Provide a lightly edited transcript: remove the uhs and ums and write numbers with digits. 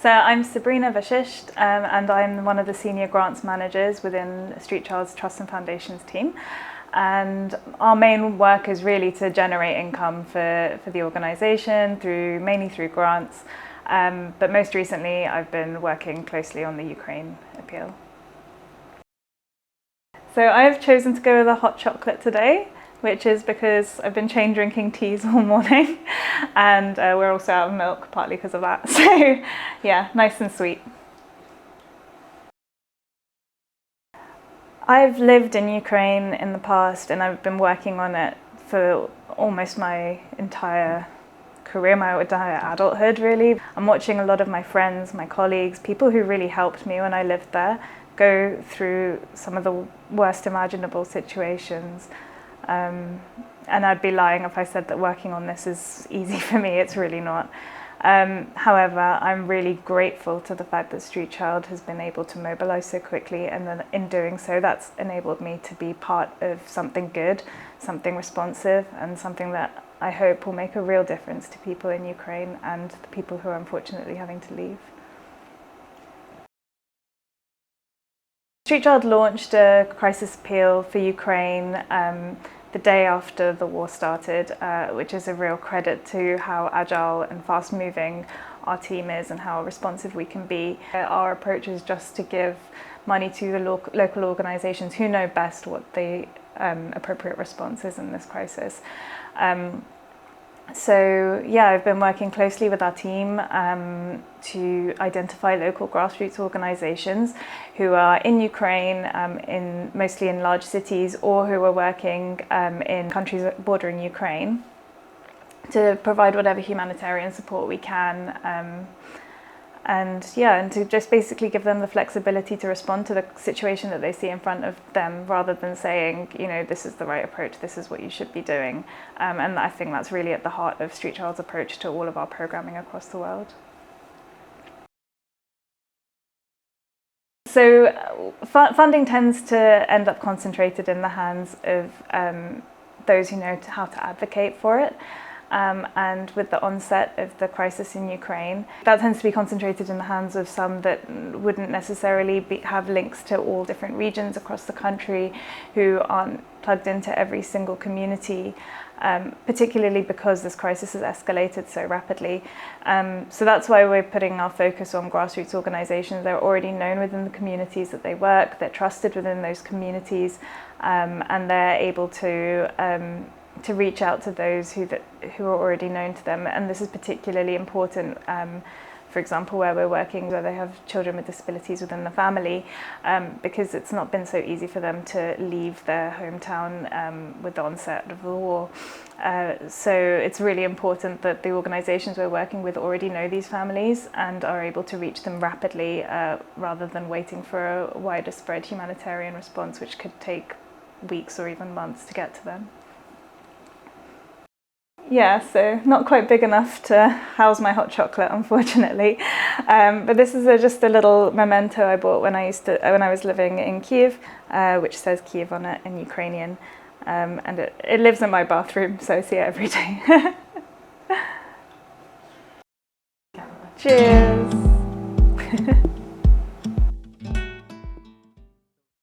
So I'm Sabrina and I'm one of the senior grants managers within Street Child's Trust and Foundations team. And our main work is really to generate income for the organisation mainly through grants. But most recently I've been working closely on the Ukraine appeal. So I've chosen to go with a hot chocolate today, which is because I've been chain drinking teas all morning and we're also out of milk partly because of that. So yeah, nice and sweet. I've lived in Ukraine in the past and I've been working on it for almost my entire career, my entire adulthood really. I'm watching a lot of my friends, my colleagues, people who really helped me when I lived there go through some of the worst imaginable situations. And I'd be lying if I said that working on this is easy for me. It's really not. However, I'm really grateful to the fact that Street Child has been able to mobilise so quickly, and then in doing so that's enabled me to be part of something good, something responsive, and something that I hope will make a real difference to people in Ukraine and the people who are unfortunately having to leave. Street Child launched a crisis appeal for Ukraine the day after the war started, which is a real credit to how agile and fast-moving our team is and how responsive we can be. Our approach is just to give money to the local organisations who know best what the appropriate response is in this crisis. So yeah, I've been working closely with our team to identify local grassroots organisations who are in Ukraine, mostly in large cities, or who are working in countries bordering Ukraine, to provide whatever humanitarian support we can. And to just basically give them the flexibility to respond to the situation that they see in front of them, rather than saying, you know, this is the right approach, this is what you should be doing. And I think that's really at the heart of Street Child's approach to all of our programming across the world. So funding tends to end up concentrated in the hands of those who know how to advocate for it. And with the onset of the crisis in Ukraine, that tends to be concentrated in the hands of some that wouldn't necessarily have links to all different regions across the country, who aren't plugged into every single community, particularly because this crisis has escalated so rapidly. So that's why we're putting our focus on grassroots organisations. They're already known within the communities that they work, they're trusted within those communities, and they're able to reach out to those who are already known to them. And this is particularly important, for example, where we're working where they have children with disabilities within the family, because it's not been so easy for them to leave their hometown with the onset of the war. So it's really important that the organisations we're working with already know these families and are able to reach them rapidly, rather than waiting for a wider spread humanitarian response, which could take weeks or even months to get to them. Yeah, so not quite big enough to house my hot chocolate, unfortunately. But this is just a little memento I bought when I was living in Kiev, which says Kiev on it in Ukrainian, and it lives in my bathroom, so I see it every day. Cheers.